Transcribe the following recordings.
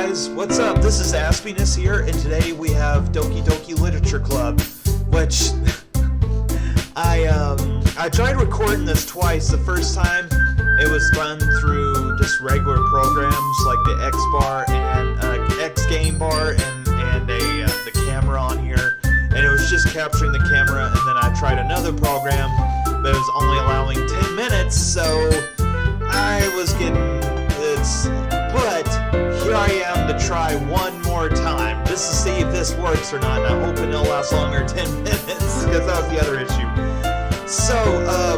guys, what's up? This is Aspieness here, and today we have Doki Doki Literature Club, which I tried recording this twice. The first time it was done through just regular programs like the X bar and X game bar and the camera on here, and it was just capturing the camera. And then I tried another program, but it was only allowing 10 minutes, so I was getting but here I am to try one more time just to see if this works or not, and I'm hoping it'll last longer than 10 minutes, because that was the other issue. So,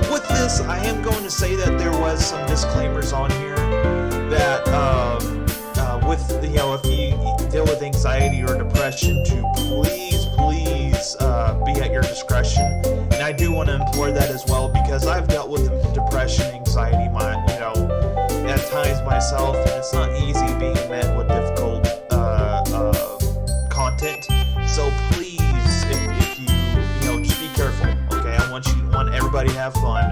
with this, I am going to say that there was some disclaimers on here that, if you deal with anxiety or depression, to please be at your discretion. And I do want to implore that as well, because I've dealt with depression, anxiety, at times myself, and it's not easy being met with difficult content. So please, if you just be careful, okay? I want everybody to have fun,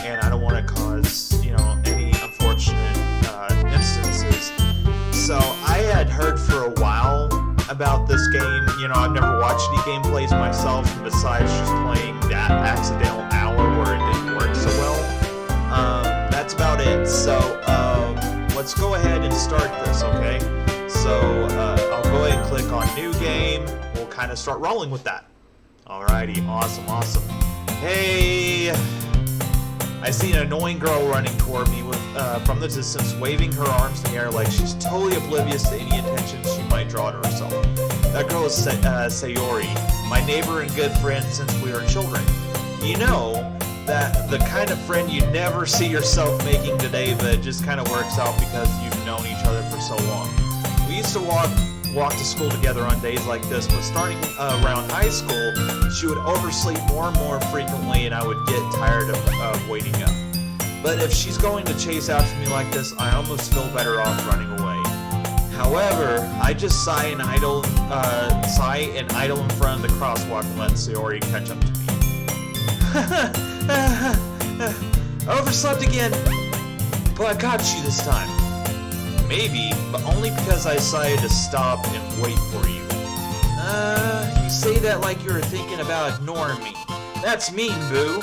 and I don't want to cause any unfortunate instances. So I had heard for a while about this game. I've never watched any gameplays myself, besides just playing that accidental hour where it didn't work so well. That's about it. So let's go ahead and start this, okay? So I'll go ahead and click on new game. We'll kind of start rolling with that. Alrighty, awesome. Hey, I see an annoying girl running toward me from the distance, waving her arms in the air like she's totally oblivious to any attention she might draw to herself. That girl is Sayori, my neighbor and good friend since we were children. That the kind of friend you never see yourself making today, but it just kind of works out because you've known each other for so long. We used to walk to school together on days like this, but starting around high school, she would oversleep more and more frequently, and I would get tired of waiting up. But if she's going to chase after me like this, I almost feel better off running away. However, I just sigh and idle in front of the crosswalk and let Sayori catch up to me. Overslept again, but I got you this time. Maybe, but only because I decided to stop and wait for you. You say that like you're thinking about ignoring me. That's mean, boo.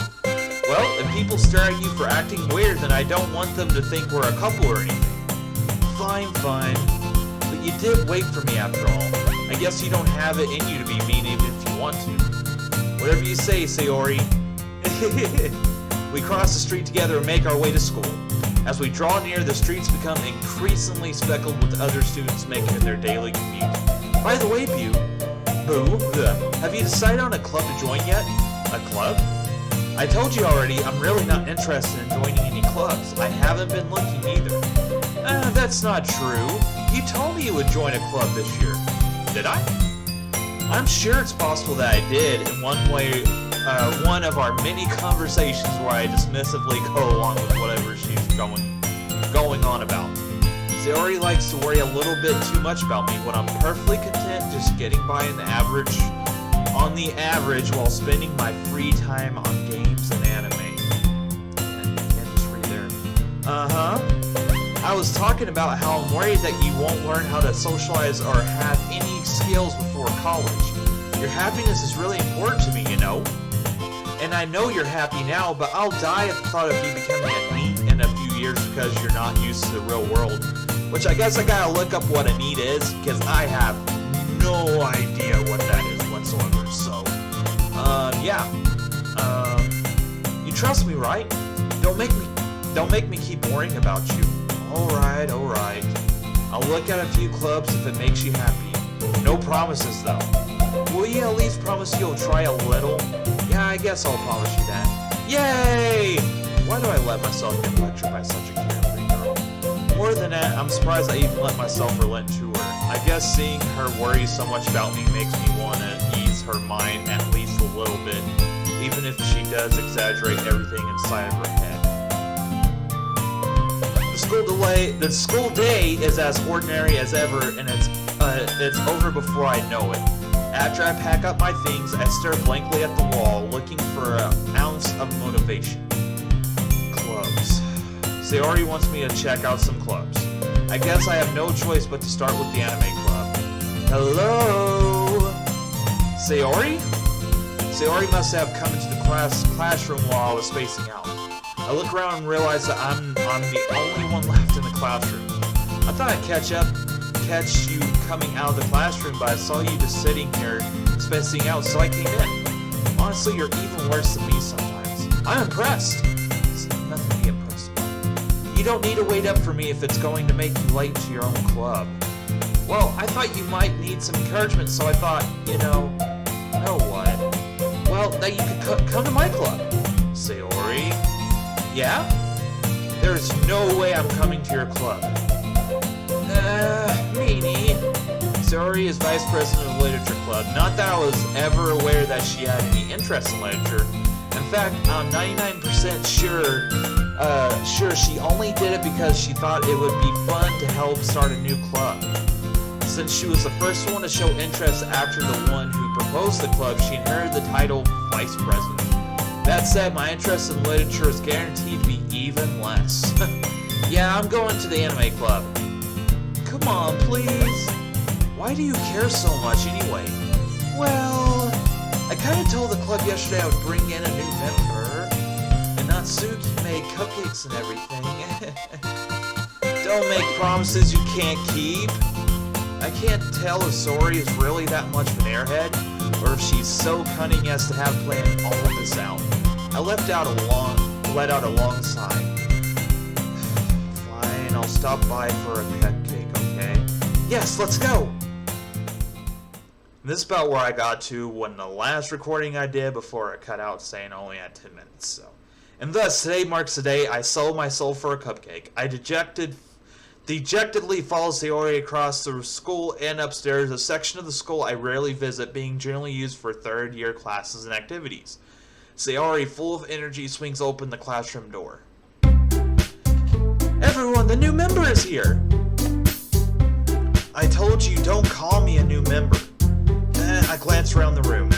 Well, if people stare at you for acting weird, then I don't want them to think we're a couple or anything. Fine. But you did wait for me after all. I guess you don't have it in you to be mean even if you want to. Whatever you say, Sayori. We cross the street together and make our way to school. As we draw near, the streets become increasingly speckled with other students making their daily commute. By the way, Boo, have you decided on a club to join yet? A club? I told you already, I'm really not interested in joining any clubs. I haven't been looking either. That's not true. You told me you would join a club this year. Did I? I'm sure it's possible that I did in one of our many conversations where I dismissively go along with whatever she's going on about. Sayori likes to worry a little bit too much about me when I'm perfectly content just getting by on the average while spending my free time on games and anime. Can't just read there. I was talking about how I'm worried that you won't learn how to socialize or have any skills before college. Your happiness is really important to me, And I know you're happy now, but I'll die at the thought of you becoming a NEET in a few years because you're not used to the real world. Which I guess I gotta look up what a NEET is, because I have no idea what that is whatsoever. So, you trust me, right? Don't make me keep worrying about you. Alright. I'll look at a few clubs if it makes you happy. No promises, though. Will you at least promise you'll try a little? Yeah, I guess I'll promise you that. Yay! Why do I let myself get lectured by such a carefree girl? More than that, I'm surprised I even let myself relent to her. I guess seeing her worry so much about me makes me want to ease her mind at least a little bit, even if she does exaggerate everything inside of her head. The school day is as ordinary as ever, and it's over before I know it. After I pack up my things, I stare blankly at the wall, looking for an ounce of motivation. Clubs. Sayori wants me to check out some clubs. I guess I have no choice but to start with the anime club. Hello? Sayori? Sayori must have come into the classroom while I was spacing out. I look around and realize that I'm the only one left in the classroom. I thought I'd catch you coming out of the classroom, but I saw you just sitting here spacing out, so I came in. Honestly, you're even worse than me sometimes. I'm impressed. There's nothing to be impressed about. You don't need to wait up for me if it's going to make you late to your own club. Well, I thought you might need some encouragement, so I thought, you know what? Well, that you could come to my club. Sayori? Yeah? There's no way I'm coming to your club. Meanie. Sayori is vice president of the Literature Club. Not that I was ever aware that she had any interest in literature. In fact, I'm 99% sure she only did it because she thought it would be fun to help start a new club. Since she was the first one to show interest after the one who proposed the club, she inherited the title vice president. That said, my interest in literature is guaranteed to be even less. Yeah, I'm going to the anime club. Come on, please. Why do you care so much anyway? Well, I kind of told the club yesterday I would bring in a new member, and Natsuki made cupcakes and everything. Don't make promises you can't keep. I can't tell if Sayori is really that much of an airhead, or if she's so cunning as to have planned all of this out. I let out a long sigh. Fine, I'll stop by for a cupcake, okay? Yes, let's go! This is about where I got to when the last recording I did before I cut out saying I only had 10 minutes, so. And thus, today marks the day I sold my soul for a cupcake. I dejectedly follow Sayori across the school and upstairs, a section of the school I rarely visit, being generally used for third-year classes and activities. Sayori, full of energy, swings open the classroom door. Everyone, the new member is here! I told you, don't call me a new member. I glance around the room.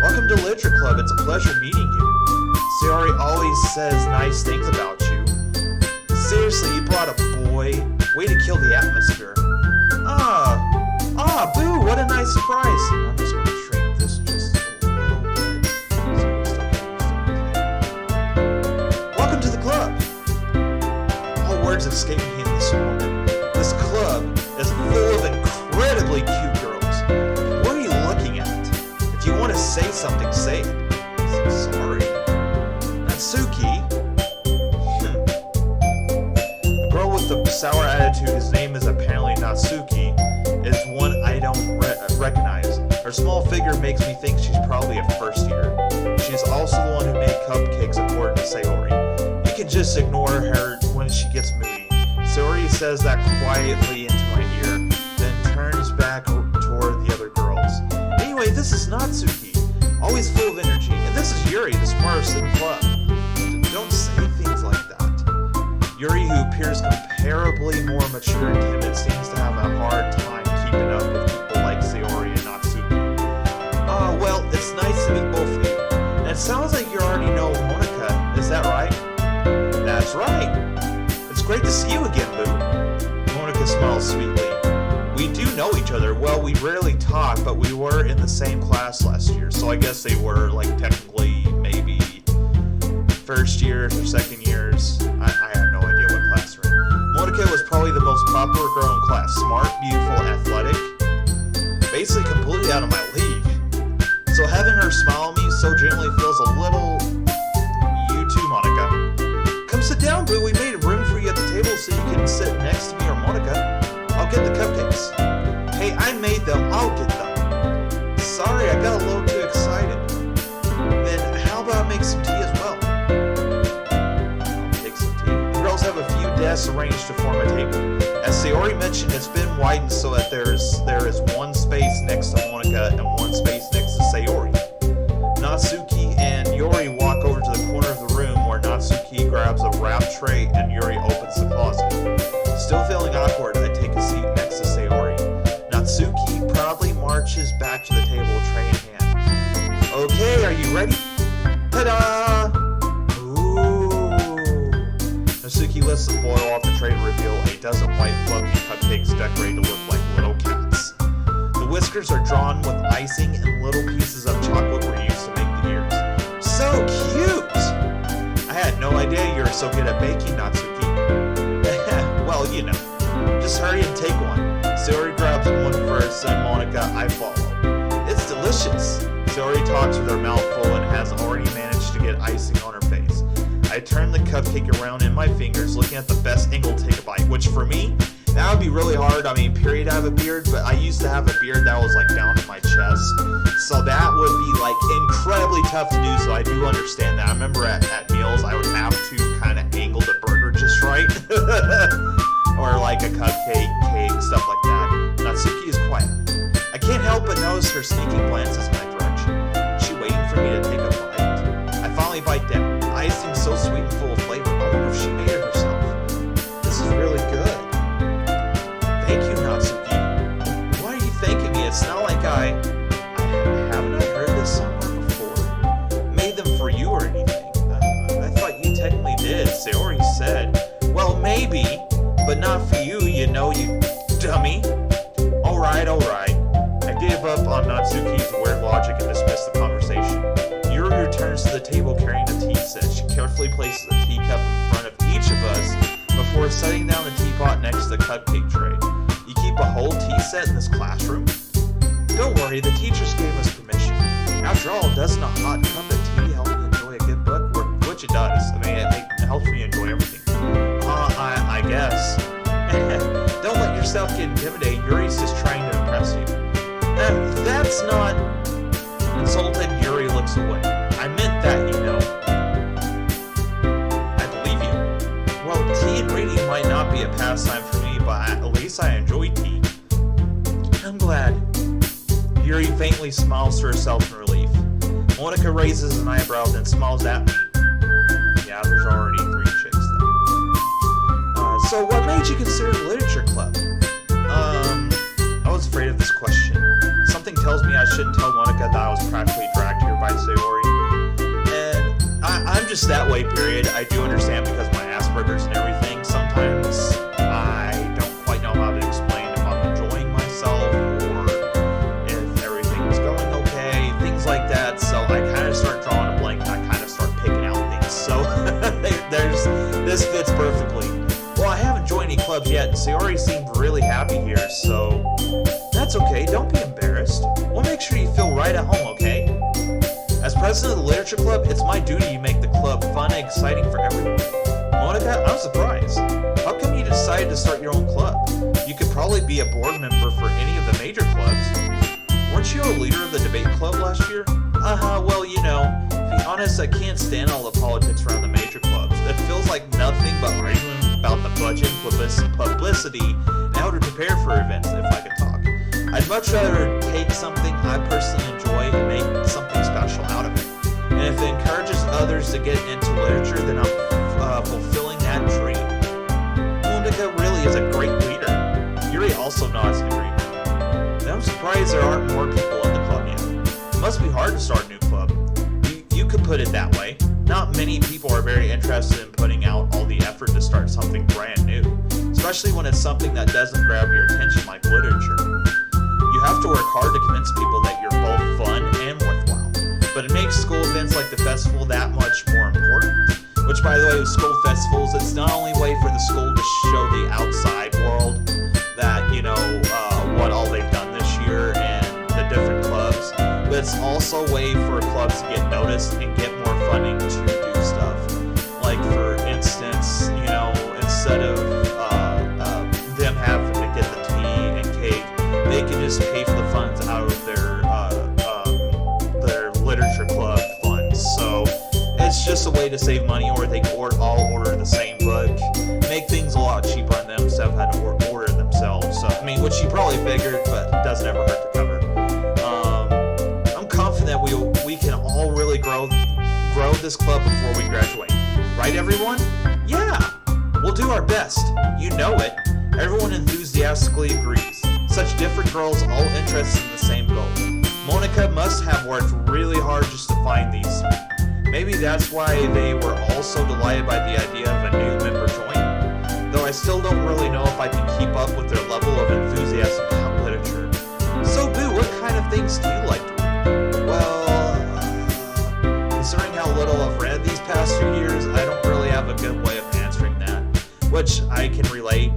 Welcome to Literature Club, it's a pleasure meeting you. Sayori always says nice things about you. Seriously, you brought a boy? Way to kill the atmosphere. Boo, what a nice surprise. I'm just going to shrink this just a little bit. Welcome to the club. All words escaping me in this moment. This club is full of incredibly cute girls. What are you looking at? If you want to say something, say it. Sorry. Natsuki? The girl with the sour attitude, whose name is apparently Natsuki, is one I don't recognize. Her small figure makes me think she's probably a first year. She's also the one who made cupcakes, according to Sayori. You can just ignore her when she gets moody. Sayori says that quietly into my ear, then turns back toward the other girls. Anyway, this is Natsuki, always full of energy, and this is Yuri, the smartest in the club. Don't say things like that. Yuri, who appears comparably more mature and timid, seems to have a hard time keeping up with people like Sayori and Natsuki. Well, it's nice to meet both of you. And it sounds like you already know Monica, is that right? That's right. It's great to see you again, Boo. Monica smiles sweetly. We do know each other. Well, we rarely talk, but we were in the same class last year, so I guess they were, like, technically, maybe first years or second years. I have no idea what class they're in. Monica was probably the most popular girl in class. Smart, beautiful, athletic. Basically completely out of my league. So having her smile at me so genuinely feels a little... You too, Monica. Come sit down, Boo. We made room for you at the table so you can sit next to me or Monica. I'll get the cupcakes. Hey, I made them. I'll get them. Sorry, I got a little too excited. Then how about I make some tea as well? I'll make some tea. The girls have a few desks arranged to form a table. As Sayori mentioned, it's been widened so that there is one space next to Monica and one space next to Sayori. Natsuki and Yuri walk over to the corner of the room where Natsuki grabs a wrap tray and Yuri opens the closet. Still feeling awkward, I take a seat next to Sayori. Natsuki proudly marches back to the table, tray in hand. Okay, are you ready? Ta-da! Ooh! Natsuki lifts the foil off the tray to reveal a dozen white fluffy cupcakes decorated to look like little cats. The whiskers are drawn with icing and little pieces of chocolate were used to make the ears. So cute! I had no idea you were so good at baking, Natsuki. Well, you know. Just hurry and take one. Sayori grabs one first, and Monica, I follow. It's delicious. Sayori talks with her mouth full and has already managed to get icing on her face. I turn the cupcake around in my fingers, looking at the best angle to take a bite, which for me, that would be really hard. I mean, period, I have a beard, but I used to have a beard that was like down in my chest. So that would be like incredibly tough to do, so I do understand that. I remember at meals, I would have to kind of angle the burger just right. Or like a cupcake, cake, stuff like that. Natsuki is quiet. I can't help but notice her sneaking glances in my direction. Is she waiting for me to take a bite? I finally bite down. The icing's so sweet and full of flavor. I wonder if she made it herself. This is really good. Thank you, Natsuki. Why are you thanking me? It's not like haven't I heard this somewhere before? Made them for you or anything? I thought you technically did. Sayori said. Well, maybe, but not for you, you know, you dummy. Alright. I gave up on Natsuki's weird logic and dismissed the conversation. Yuri returns to the table carrying the tea set. She carefully places a teacup in front of each of us before setting down the teapot next to the cupcake tray. You keep a whole tea set in this classroom? Don't worry, the teachers gave us permission. After all, doesn't a hot cup of tea help you enjoy a good book? Which it does. I mean, it helps me enjoy everything. I guess. Don't let yourself get intimidated. Yuri's just trying to impress you. That's not... Insulted, Yuri looks away. I meant that, you know. I believe you. Well, tea and reading might not be a pastime for me, but at least I enjoy tea. I'm glad. Yuri faintly smiles to herself in relief. Monica raises an eyebrow, then smiles at me. Yeah, there's already 3 chicks, though. So what made you consider the literature club? I was afraid of this question. Something tells me I shouldn't tell Monica that I was practically dragged here by Sayori. And I'm just that way, period. I do understand because of my Asperger's and everything. Sometimes I don't quite know how to explain if I'm enjoying myself or if everything's going okay, things like that. So I kind of start drawing a blank and I kind of start picking out things. So this fits perfectly. Well, I haven't joined any clubs yet, and Sayori seemed really happy here, so... That's okay, don't be embarrassed. We'll make sure you feel right at home, okay? As president of the Literature Club, it's my duty to make the club fun and exciting for everyone. Monica, I'm surprised. How come you decided to start your own club? You could probably be a board member for any of the major clubs. Weren't you a leader of the debate club last year? Well, you know, to be honest, I can't stand all the politics around the major clubs. It feels like nothing but arguing about the budget, publicity, and how to prepare for events, if I could talk. I'd much rather take something I personally enjoy and make something special out of it. And if it encourages others to get into literature, then I'm fulfilling that dream. Monica really is a great leader. Yuri also nods in agreement. And I'm surprised there aren't more people in the club yet. It must be hard to start a new club. You could put it that way. Not many people are very interested in putting out all the effort to start something brand new, especially when it's something that doesn't grab your attention like literature. You have to work hard to convince people that you're both fun and worthwhile, but it makes school events like the festival that much more important. Which, by the way, with school festivals, it's not only a way for the school to show the outside world that, you know, what all they've done this year and the different clubs, but it's also a way for clubs to get noticed and get more funding to do stuff. Like, for instance, you know, instead of them having to get the tea and cake, they can just pay for the funds out of their literature club funds. So it's just a way to save money, or they can all order the same book, make things a lot cheaper on them instead of having to order it themselves. So, I mean, which you probably figured, but it doesn't ever hurt to cover. I'm confident we can all really grow this club before we graduate. Right, everyone? Yeah! We'll do our best. You know it. Everyone enthusiastically agrees. Such different girls all interested in the same goal. Monica must have worked really hard just to find these 3. Maybe that's why they were all so delighted by the idea of a new member joining. Though I still don't really know if I can keep up with their level of enthusiasm about literature. So, Boo, what kind of things do you like to read? Well, considering how little I've read these past few years, I don't really have a good way of answering that, which I can relate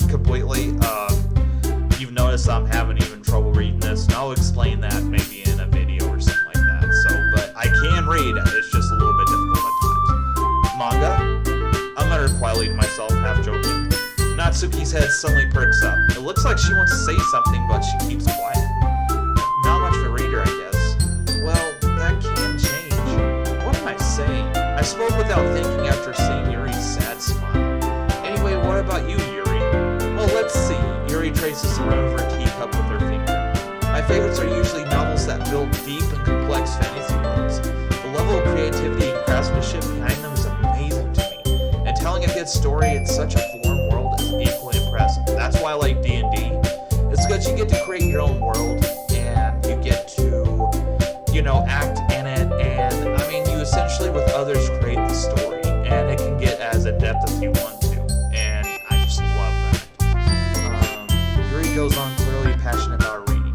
completely. You've noticed I'm having even trouble reading this, and I'll explain that maybe in a video or something like that. But I can read, it's just a little bit difficult at times. Manga? I muttered quietly to myself, half joking. Natsuki's head suddenly perks up. It looks like she wants to say something, but she keeps quiet. Not much of a reader, I guess. Well, that can change. What am I saying? I spoke without thinking after seeing Yuri's sad smile. Anyway, what about you, Yuri? Well, let's see. Yuri traces the rim of her teacup with her finger. My favorites are usually novels that build deep and complex fantasy worlds. The level of creativity and craftsmanship behind them is amazing to me. And telling a good story in such a foreign world is equally impressive. That's why I like D&D. It's because you get to create your own world, and you get to, act in it, and, you essentially, with others, create the story, and it can get as in-depth as you want to, and I just love that. Yuri goes on, clearly passionate about her reading.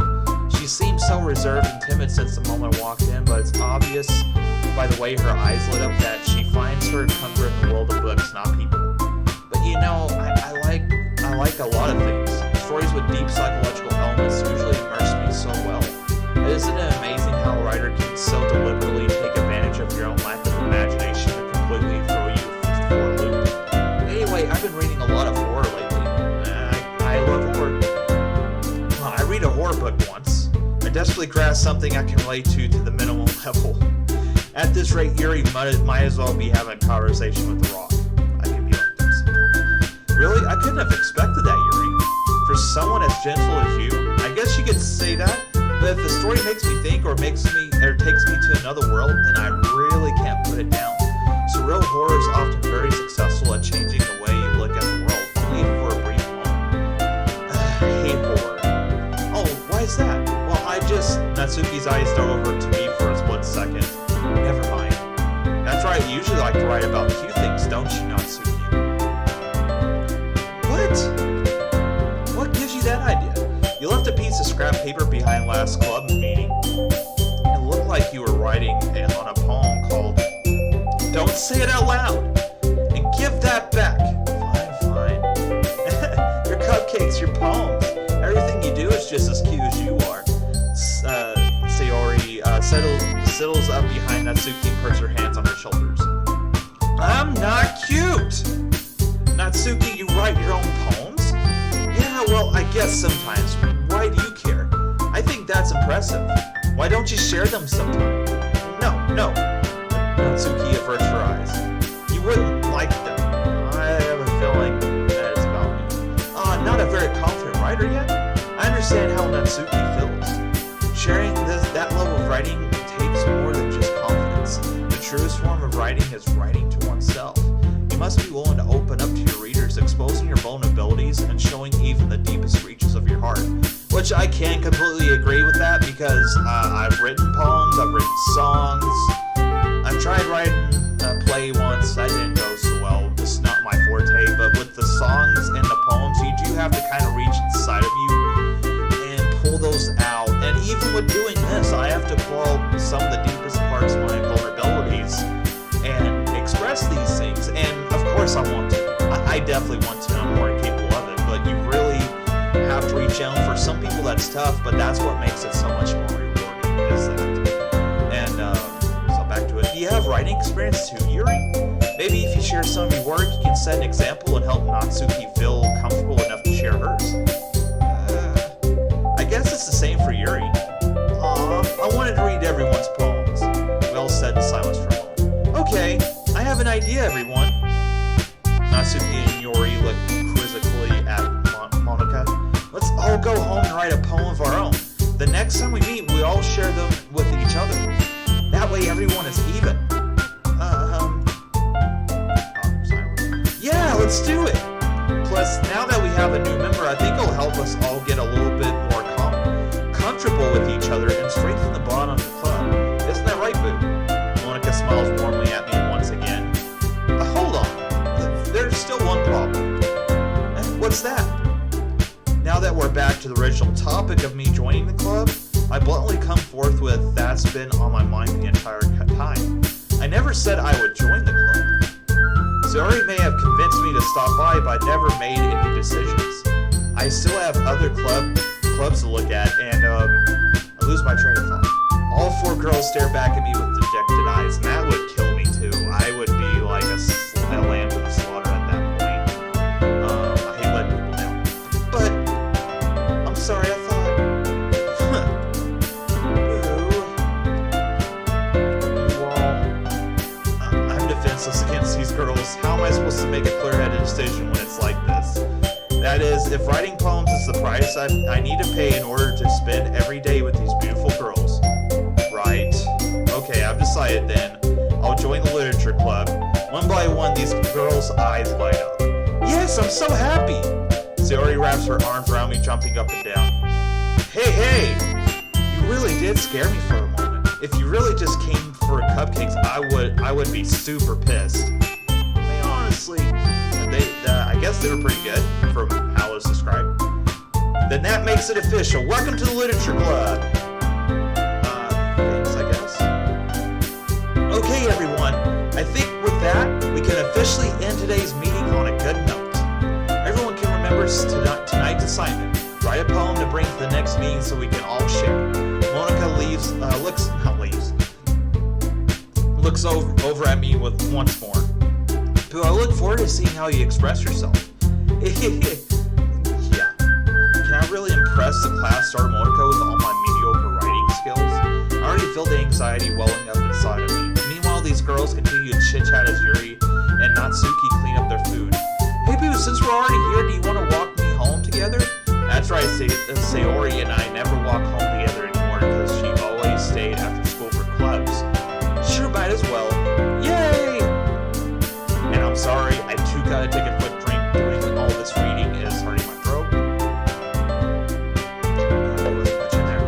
She seems so reserved and timid since the moment I walked in, but it's obvious by the way her eyes lit up that she finds her comfort in the world of books, not people. But I like a lot of things. Stories with deep psychological elements usually immerse me so well. Isn't it amazing how a writer can so deliberately take advantage of your own lack of imagination to completely throw you for a loop? Anyway, I've been reading a lot of horror lately. I love horror. I read a horror book once. I desperately grasped something I can relate to the minimal level. At this rate, Yuri might as well be having a conversation with the Rock. I can be like this. Really? I couldn't have expected that, Yuri. For someone as gentle as you, I guess you could say that. But if the story makes me think or takes me to another world, then I really can't put it down. Surreal horror is often very successful at changing the way you look at the world, only for a brief moment. I hate horror. Oh, why is that? Well, Natsuki's eyes dove over to me for a split second. Never mind. That's right, you usually like to write about cute things, don't you, Natsuki? What gives you that idea? You left a piece of scrap paper behind last club meeting. It looked like you were writing on a poem called Don't Say It Out Loud! And give that back! Fine. Your cupcakes, your poems. Everything you do is just as cute as you are. Sayori settles up behind Natsuki and puts her hands on her shoulders. I'm not cute! Natsuki, you write your own poems? Yeah, well, I guess sometimes. Why do you care? I think that's impressive. Why don't you share them sometime? No. Natsuki averts her eyes. You wouldn't like them. I have a feeling that it's about me. Not a very confident writer yet? I understand how Natsuki feels. Sharing that level of writing takes more than just confidence. The truest form of writing is writing to oneself. You must be willing to open up to your readers, exposing your vulnerabilities and showing even the deepest reaches of your heart. Which I can completely agree with that because I've written poems, I've written songs. I've tried writing a play once, that didn't go so well. It's not my forte, but with the songs and the poems, you do have to kind of reach inside of you and pull those out. And even with doing this, I have to pull out some of the deepest parts of my vulnerabilities and express these things. And of course I want to. I definitely want to, and I'm more capable of it, but you really have to reach out. For some people that's tough, but that's what makes it so much more rewarding, is that. And so back to it. Do you have writing experience too, Yuri? Maybe if you share some of your work, you can set an example and help Natsuki feel comfortable enough to share hers. I guess it's the same for Yuri. I wanted to read everyone's poems. We all sat in silence for a moment. Okay, I have an idea, everyone. Natsuki and Yuri looked quizzically at Monica. Let's all go home and write a poem of our own. The next time we meet, we all share them with each other. That way everyone is even. Yeah, let's do it! Plus, now that we have a new member, I think it'll help us all get a little bit more comfortable with each other and strengthen the bond on the club. Isn't that right, Boo? Monica smiles warmly at me once again. Hold on. There's still one problem. topic of me joining the club, I bluntly come forth with that's been on my mind the entire time. I never said I would join the club. Sayori may have convinced me to stop by, but I never made any decisions. I still have other clubs to look at, and I lose my train of thought. All 4 girls stare back at me with dejected eyes, and that would kill me too. I would be like a lamb to the slaughter at that point. I hate letting people down. But, I'm sorry, I thought... I'm defenseless against these girls. How am I supposed to make a clear-headed decision when it's like this? That is, if writing poems is the price I need to pay in order to spend every day with these beautiful girls. Right. Okay, I've decided then. I'll join the literature club. One by one, these girls' eyes light up. Yes, I'm so happy! Sayori wraps her arms around me, jumping up and down. Hey! You really did scare me for a moment. If you really just came for cupcakes, I would be super pissed. I mean, honestly, I guess they were pretty good, from how it was described. Then that makes it official. Welcome to the literature club! Thanks, I guess. Okay, everyone. I think with that, we can officially end today's meeting on a good note. Everyone can remember tonight's assignment. Write a poem to bring to the next meeting so we can all share. Monica looks over at me with once more. But I look forward to seeing how you express yourself. Yeah. Can I really impress the class star Monica with all my mediocre writing skills? I already feel the anxiety welling up inside of me. Meanwhile, these girls continue to chit-chat as Yuri and Natsuki clean up their food. Hey boo, since we're already here, do you want to walk me home together? That's right, Sayori and I never walk home together anymore because she always stayed after school for clubs. Sure, might as well. Yay! And I'm sorry, I too gotta take a quick drink. Doing all this reading is hurting my throat. There wasn't much in there.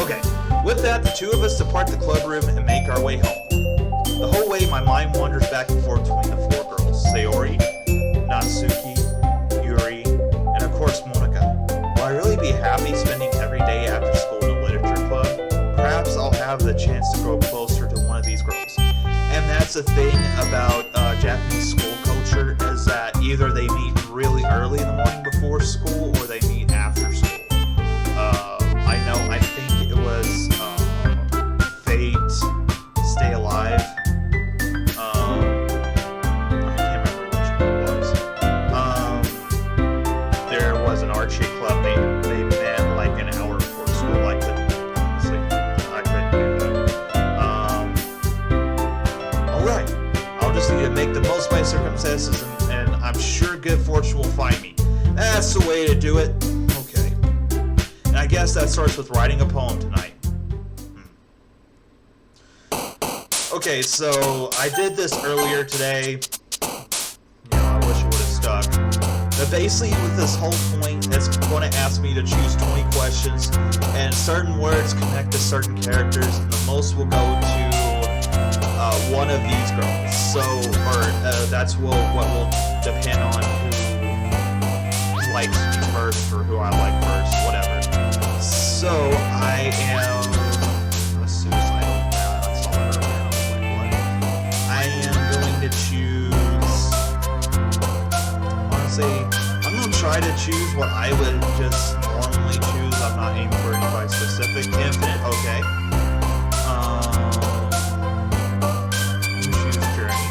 Okay, with that, the 2 of us depart the club room and make our way home. The whole way, my mind wanders back and forth between the 4 girls, Sayori, Natsuki, Yuri, and of course Monica. Will I really be happy spending every day after school in a literature club? Perhaps I'll have the chance to grow closer to one of these girls. And that's the thing about Japanese school culture, is that either they meet really early in the morning before school, or they meet after school. I think it was Fate, Stay Alive. I can't remember which one it was. There was an archery club. They met like an hour before school. Honestly, I couldn't do that. Alright, I'll just need to make the most of my circumstances, and I'm sure good fortune will find me. That's the way to do it. Okay. And I guess that starts with writing a poem tonight. Okay, so I did this earlier today. I wish it would have stuck. But basically, with this whole point, it's going to ask me to choose 20 questions, and certain words connect to certain characters, and the most will go to one of these girls. So, that's what will depend on who likes me first, or who I like first, whatever. So, I am a suicidal. That's all I am going to choose. Honestly, I'm going to try to choose what I would just normally choose. I'm not aiming for anybody specific. Infinite, okay. Choose Journey.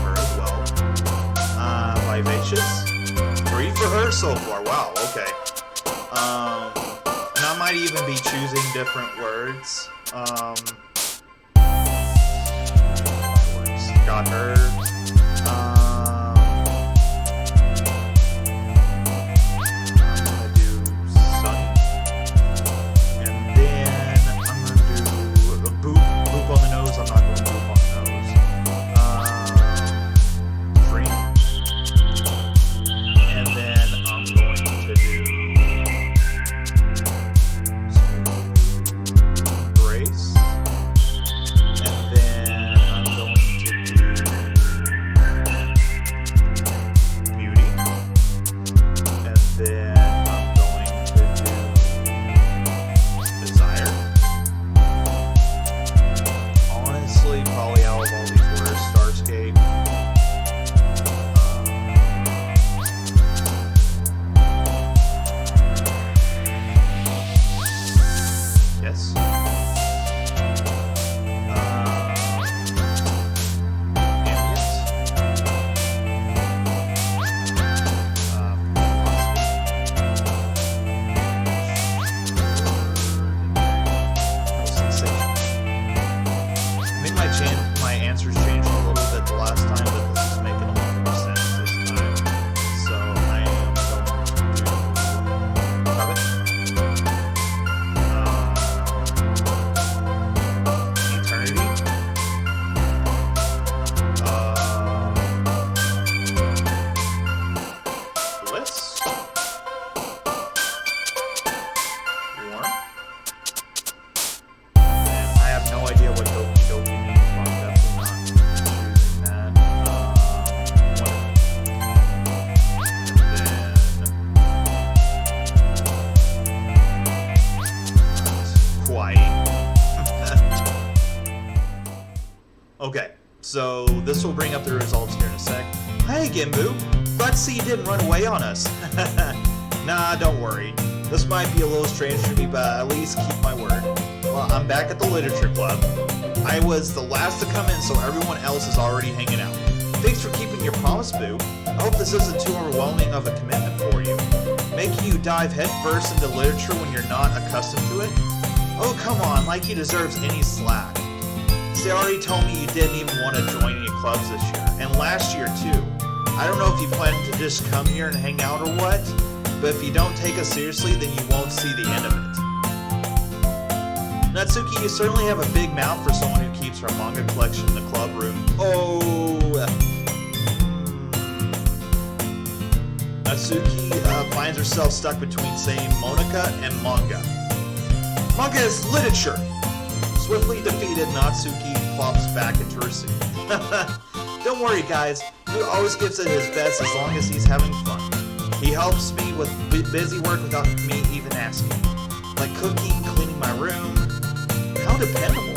Her as well. Vivacious. 3 for her so far. Wow, okay. And I might even be choosing different words. Got her. Okay, so this will bring up the results here in a sec. Hey, Gimbu! Glad to see you didn't run away on us. Nah, don't worry. This might be a little strange for me, but at least keep my word. Well, I'm back at the Literature Club. I was the last to come in, so everyone else is already hanging out. Thanks for keeping your promise, Boo. I hope this isn't too overwhelming of a commitment for you. Making you dive headfirst into literature when you're not accustomed to it? Oh, come on, like he deserves any slack. They already told me you didn't even want to join any clubs this year, and last year too. I don't know if you plan to just come here and hang out or what, but if you don't take us seriously, then you won't see the end of it. Natsuki, you certainly have a big mouth for someone who keeps her manga collection in the club room. Oh. Natsuki finds herself stuck between saying Monica and manga. Manga is literature! Swiftly defeated, Natsuki plops back into her seat. Don't worry, guys. He always gives it his best as long as he's having fun. He helps me with busy work without me even asking. Like cooking, cleaning my room. How dependable.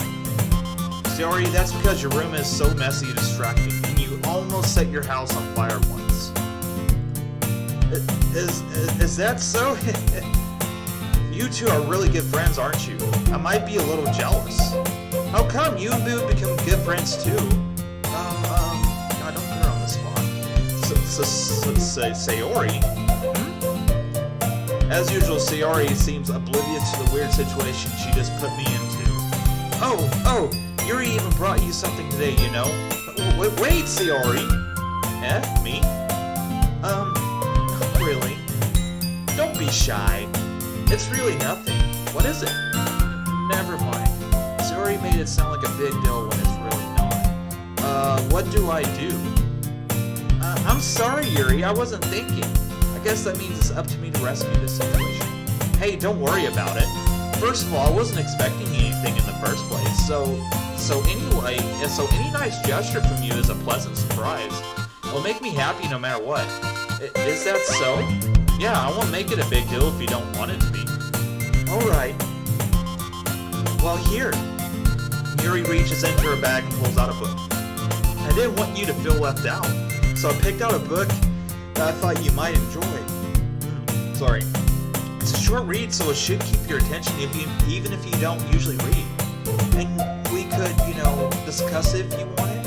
Sayori, that's because your room is so messy and distracting, and you almost set your house on fire once. Is that so? You two are really good friends, aren't you? I might be a little jealous. How come you and Boo become good friends too? God, don't put her on the spot. Sayori? As usual, Sayori seems oblivious to the weird situation she just put me into. Oh, Yuri even brought you something today, you know? Wait, Sayori! Me? Not really. Don't be shy. It's really nothing. What is it? Never mind. Sayori made it sound like a big deal when it's really not. What do I do? I'm sorry, Yuri. I wasn't thinking. I guess that means it's up to me to rescue this situation. Hey, don't worry about it. First of all, I wasn't expecting anything in the first place, so any nice gesture from you is a pleasant surprise. It'll make me happy no matter what. Is that so? Yeah, I won't make it a big deal if you don't want it to be. Alright. Well, here. Yuri reaches into her bag and pulls out a book. I didn't want you to feel left out, so I picked out a book that I thought you might enjoy. Sorry. It's a short read, so it should keep your attention even if you don't usually read. And we could, discuss it if you wanted.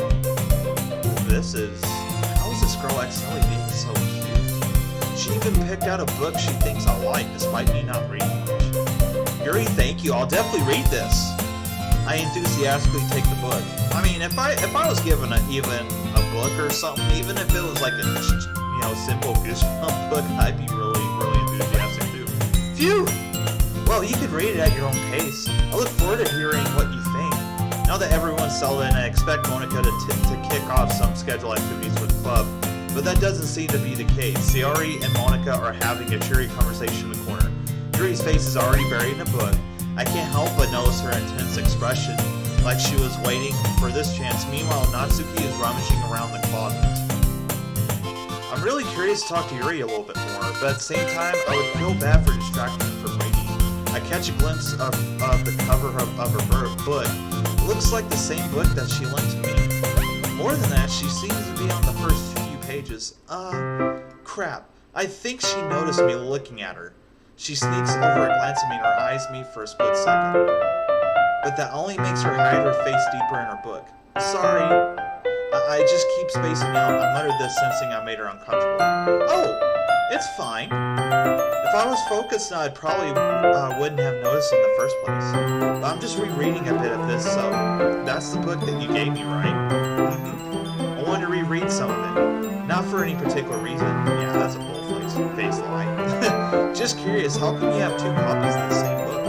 How is this girl accidentally being so cute? She even picked out a book she thinks I like, despite me not reading much. Yuri, thank you. I'll definitely read this. I enthusiastically take the book. I mean, if I was given even a book or something, even if it was like a simple goosebump book, I'd be really, really enthusiastic too. Phew! Well, you could read it at your own pace. I look forward to hearing what you think. Now that everyone's settled in, I expect Monica to kick off some scheduled activities for the club, but that doesn't seem to be the case. Sayori and Monica are having a cheery conversation in the corner. Yuri's face is already buried in a book. I can't help but notice her intense expression, like she was waiting for this chance. Meanwhile, Natsuki is rummaging around the closet. I'm really curious to talk to Yuri a little bit more, but at the same time, I would feel bad for distracting her from reading. I catch a glimpse of the cover of her book. It looks like the same book that she lent to me. More than that, she seems to be on the first few pages. Crap. I think she noticed me looking at her. She sneaks over and glances at me and her eyes me for a split second. But that only makes her hide her face deeper in her book. Sorry. I just keep spacing out. I muttered this, sensing I made her uncomfortable. Oh, it's fine. If I was focused, I probably wouldn't have noticed in the first place. But I'm just rereading a bit of this, so that's the book that you gave me, right? I wanted to reread some of it. Not for any particular reason. Yeah, that's a bull-faced lie. Just curious, how come you have two copies of the same book?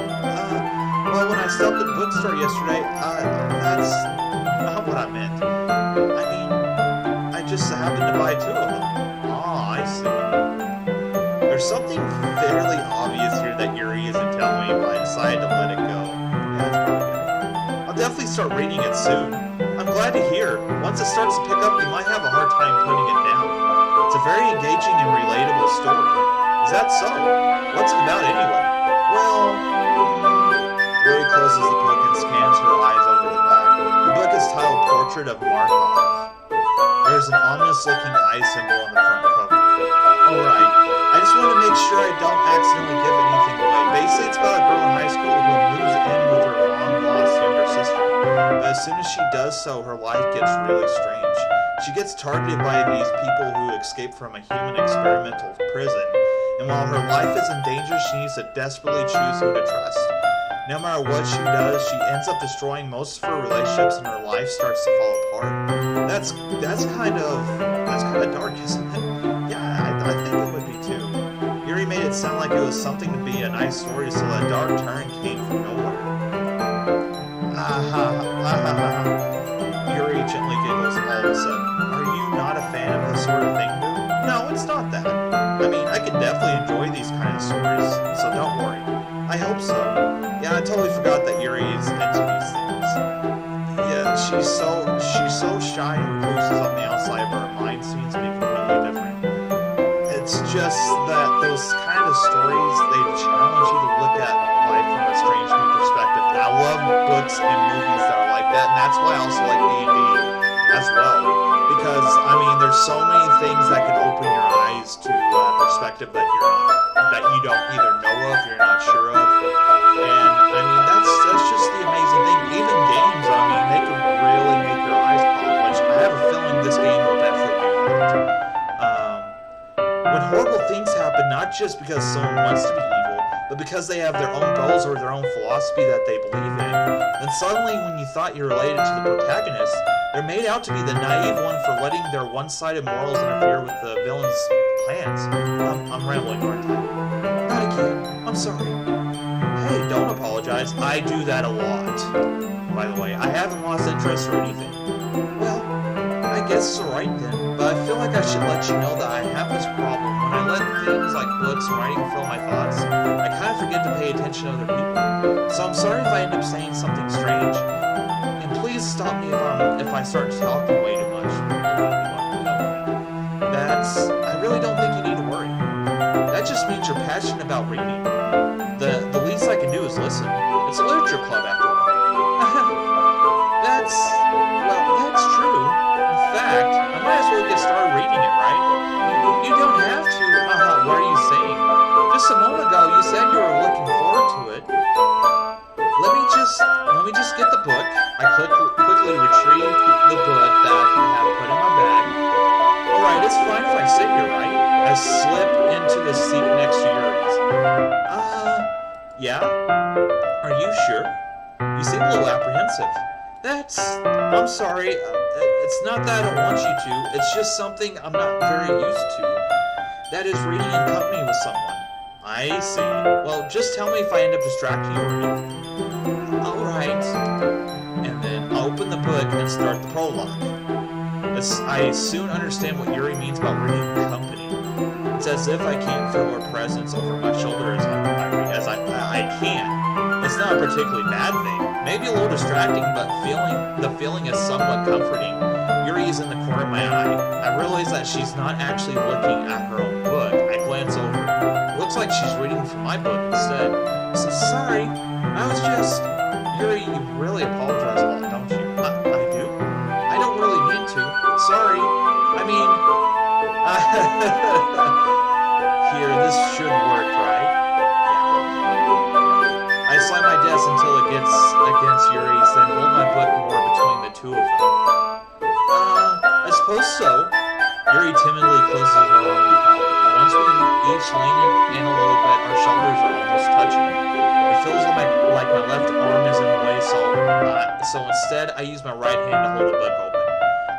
Well, when I stopped at the bookstore yesterday, that's not what I meant. I mean, I just happened to buy two of them. Ah, I see. There's something fairly obvious here that Yuri isn't telling me, but I decided to let it go. Yeah, that's probably good. I'll definitely start reading it soon. I'm glad to hear. Once it starts to pick up, you might have a hard time putting it down. It's a very engaging and relatable story. Is that so? What's it about anyway? Well, Yuri closes the book and scans her eyes over the back. The book is titled Portrait ominous looking eye symbol on the front cover. Alright, I just want to make sure I don't accidentally give anything away. Basically, it's about a girl in high school who moves in with her long-lost younger sister. But as soon as she does so, her life gets really strange. She gets targeted by these people who escape from a human experimental prison, and while her life is in danger, she needs to desperately choose who to trust. No matter what she does, she ends up destroying most of her relationships, and her life starts to fall apart. That's kind of dark, isn't it? Yeah, I think it would be too. Yuri made it sound like it was something to be a nice story, so that dark turn came from nowhere. Yuri gently giggles all of a sudden. Are you not a fan of this sort of thing, Boo? No, it's not that. I mean, I can definitely enjoy these kind of stories, so don't worry. I hope so. Yeah, I totally forgot that Yuri is into these things. Yeah, she's so shy and reclusive on the outside, but her mind seems to be completely different. It's just that those kind of stories, they challenge you to look at life from a strange new perspective. And I love books and movies that are like that, and that's why I also like D&D as well. Because, I mean, there's so many things that can open your eyes to a perspective that you don't either know of, you're not sure of. And, I mean, that's just the amazing thing. Even games, I mean, they can really make your eyes pop, which I have a feeling this game will definitely do that. When horrible things happen, not just because someone wants to be evil, but because they have their own goals or their own philosophy that they believe in, then suddenly when you thought you related to the protagonist, they're made out to be the naive one for letting their one-sided morals interfere with the villain's plans. I'm rambling, aren't I? Not again. I'm sorry. Hey, don't apologize. I do that a lot. By the way, I haven't lost interest or anything. Well, I guess it's alright then, but I feel like I should let you know that I have this problem. When I let things like books and writing fill my thoughts, I kind of forget to pay attention to other people. So I'm sorry if I end up saying something strange. And please stop me if I start talking way too much. I really don't think you need to worry. That just means you're passionate about reading. The least I can do is listen. It's a literature club after all. That's true. In fact, I might as well get started reading it, right? You don't have to. What are you saying? Just a moment ago, you said you were looking forward to it. Let me just get the book. I quickly retrieved the book that I had put in my bag. Alright, it's fine if I sit here, right? I slip into the seat next to Yuri's. Yeah? Are you sure? You seem a little apprehensive. I'm sorry, it's not that I don't want you to, it's just something I'm not very used to. That is reading in company with someone. I see. Well, just tell me if I end up distracting you or anything. Alright. And then I'll open the book and start the prologue. I soon understand what Yuri means about reading in company. It's as if I can't feel her presence over my shoulder as I can. It's not a particularly bad thing. Maybe a little distracting, but the feeling is somewhat comforting. Yuri is in the corner of my eye. I realize that she's not actually looking at her own book. I glance over. It looks like she's reading from my book instead. So sorry, I was just... Yuri, you really apologize a lot, don't you? I do? I don't really need to. Sorry. I mean... Here, this should work, right? Yeah. I slide my desk until it gets against Yuri's, then hold my book more between the two of them. I suppose so. Yuri timidly closes her own copy. Once we each lean in a little bit, our shoulders are almost touching. It feels like my left arm is in the way, so instead I use my right hand to hold the book open.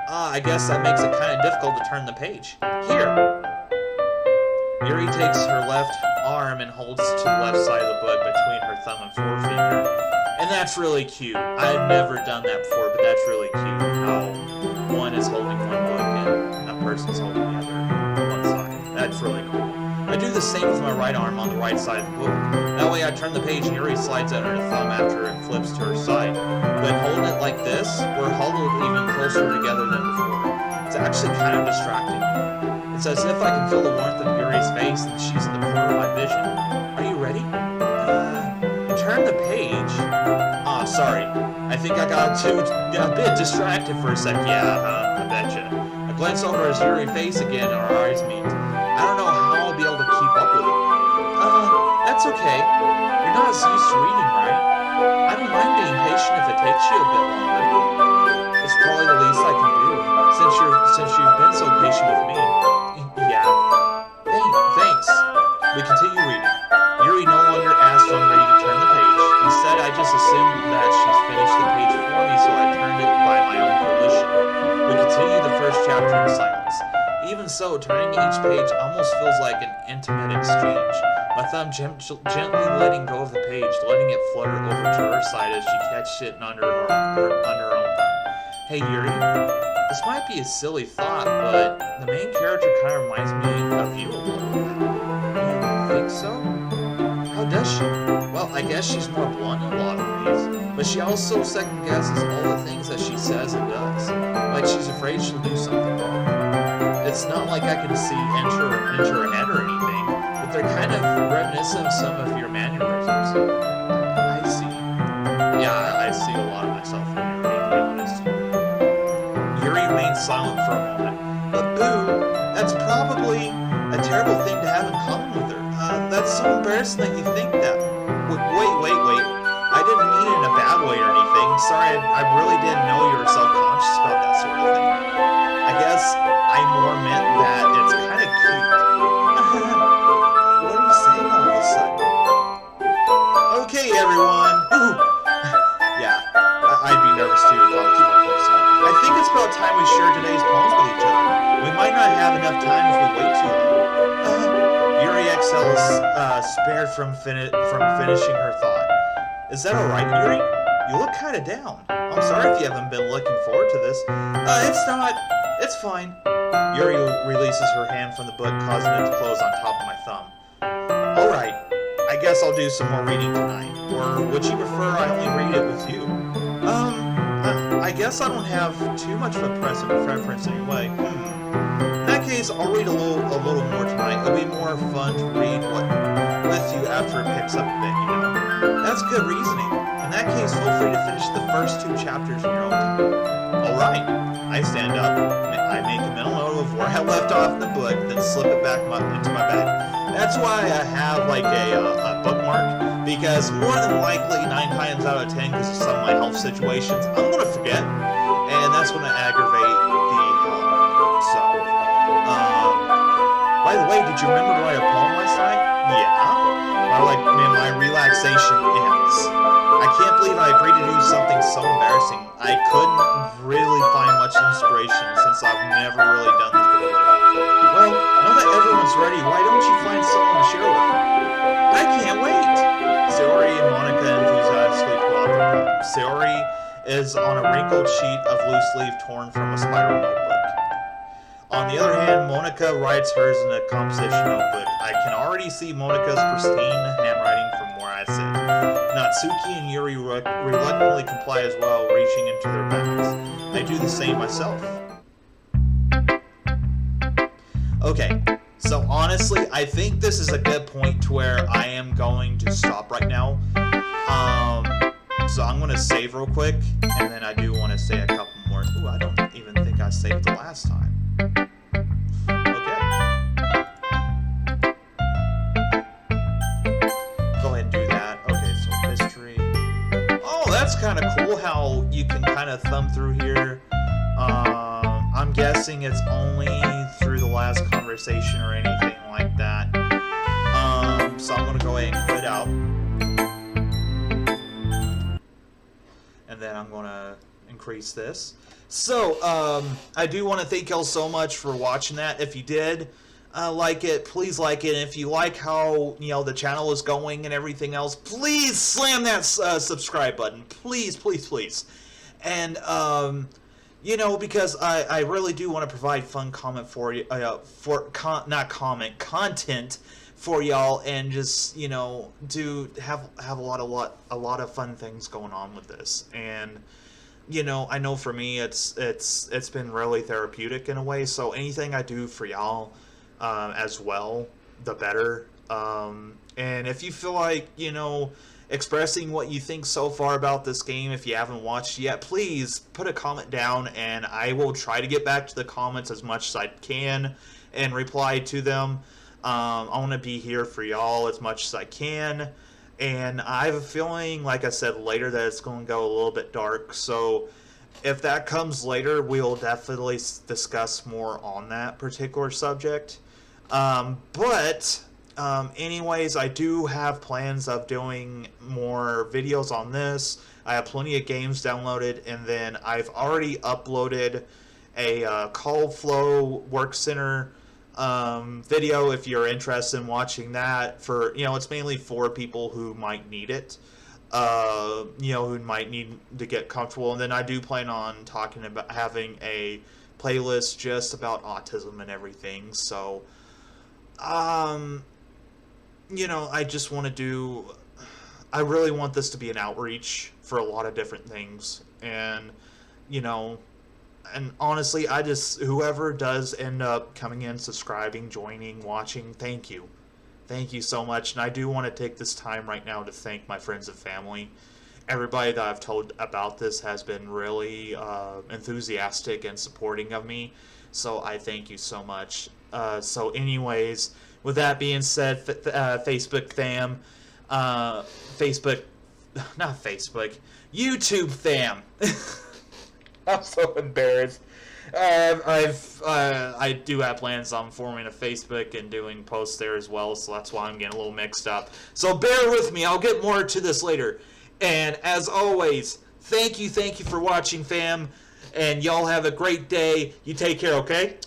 I guess that makes it kind of difficult to turn the page. Here! Yuri takes her left arm and holds to the left side of the book between her thumb and forefinger. And that's really cute. I've never done that before, but that's really cute. How one is holding one book and a person's holding the other on one side. That's really cool. I do the same with my right arm on the right side of the book. That way I turn the page and Yuri slides out her thumb after it flips to her side. But holding it like this, we're huddled even closer together than before. It's actually kind of distracting. It's as if I can feel the warmth of Yuri's face and she's in the corner of my vision. Are you ready? Turn the page. Sorry. I think I got a bit distracted for a sec. Yeah, I betcha. I I glance over his Yuri face again and our eyes meet. I don't know how I'll be able to keep up with it. That's okay. You're not as used to reading, right? I don't mind being patient if it takes you a bit longer. It's probably the least I can do, since you've been so patient with me. Yeah. Thanks. We continue reading. Yuri no longer asked when ready to turn the page. Instead, I just assumed that she's finished the page for me, so I turned it by my own volition. We continue the first chapter in silence. Even so, turning each page almost feels like an intimate exchange. My thumb gently letting go of the page, letting it flutter over to her side as she catches it under her own thumb. Hey Yuri, this might be a silly thought, but the main character kind of reminds me of you a little bit. You think so? How does she? Well, I guess she's more blunt in a lot of ways, but she also second guesses all the things that she says and does. Like she's afraid she'll do something wrong. It's not like I can see into her head or anything, but they're kind of reminiscent of some of your mannerisms. I see. Yeah, I see a lot of myself in you, to be honest. Yuri remains silent for a moment. But Boo, that's probably a terrible thing to have in common with her. That's so embarrassing that you think that. Wait. I didn't mean it in a bad way or anything. Sorry, I really didn't know you were self-conscious about that sort of thing. I guess I more meant that it's kind of cute. What are you saying all of a sudden? Okay, everyone. Yeah, I'd be nervous too if I was working, so I think it's about time we share today's poems with each other. We might not have enough time if we wait too long. Yuri exhales, spared from finishing her thought. Is that alright, Yuri? You look kind of down. I'm sorry if you haven't been looking forward to this. It's not. It's fine. Yuri releases her hand from the book, causing it to close on top of my thumb. Alright, I guess I'll do some more reading tonight. Or would you prefer I only read it with you? I guess I don't have too much of a preference anyway. In that case, I'll read a little more tonight. It'll be more fun to read with you after it picks up a bit, you know? That's good reasoning. In that case, feel free to finish the first 2 chapters in your own time. Alright. I stand up, I make a mental note of where I left off the book, then slip it back into my bag. That's why I have like a bookmark, because more than likely 9 times out of 10, because of some of my health situations, I'm going to forget, and that's going to aggravate the hell out of me. So, by the way, did you remember to write a poem last night? Yeah. My relaxation ends. I can't believe I agreed to do something so embarrassing. I couldn't really find much inspiration since I've never really done this before. Well, now that everyone's ready, why don't you find someone to share with? I can't wait! Sayori and Monica enthusiastically pull out their poems. Sayori is on a wrinkled sheet of loose leaf torn from a spiral notebook. On the other hand, Monica writes hers in a composition notebook. I can already see Monica's pristine handwriting from where I sit. Natsuki and Yuri reluctantly comply as well, reaching into their bags. I do the same myself. Okay, so honestly, I think this is a good point to where I am going to stop right now. So I'm going to save real quick, and then I do want to say a couple more. Ooh, I don't even think I saved the last time. Okay. Go ahead and do that. Okay, so history. Oh, that's kind of cool how you can kind of thumb through here. I'm guessing it's only through the last conversation or anything like that. So I'm going to go ahead and quit out. And then I'm going to increase this. So, I do want to thank y'all so much for watching that. If you did like it, please like it. And if you like how, the channel is going and everything else, please slam that subscribe button. Please, please, please. And, because I really do want to provide fun content for you, content for y'all, and just, do have a lot of fun things going on with this. And I know for me it's been really therapeutic in a way, so anything I do for y'all as well, the better. And if you feel like, expressing what you think so far about this game. If you haven't watched yet, please put a comment down, and I will try to get back to the comments as much as I can and reply to them. I want to be here for y'all as much as I can, and I have a feeling, like I said later, that it's going to go a little bit dark, so if that comes later, we'll definitely discuss more on that particular subject. Anyways, I do have plans of doing more videos on this. I have plenty of games downloaded, and then I've already uploaded a Call Flow Work Center video if you're interested in watching that. For, it's mainly for people who might need it, who might need to get comfortable. And then I do plan on talking about having a playlist just about autism and everything. So, I just want to I really want this to be an outreach for a lot of different things. And, and honestly, whoever does end up coming in, subscribing, joining, watching, thank you. Thank you so much. And I do want to take this time right now to thank my friends and family. Everybody that I've told about this has been really enthusiastic and supporting of me. So I thank you so much. So anyways, with that being said, Facebook fam, YouTube fam. I'm so embarrassed. I do have plans on forming a Facebook and doing posts there as well, so that's why I'm getting a little mixed up. So bear with me. I'll get more to this later. And as always, thank you for watching, fam. And y'all have a great day. You take care, okay?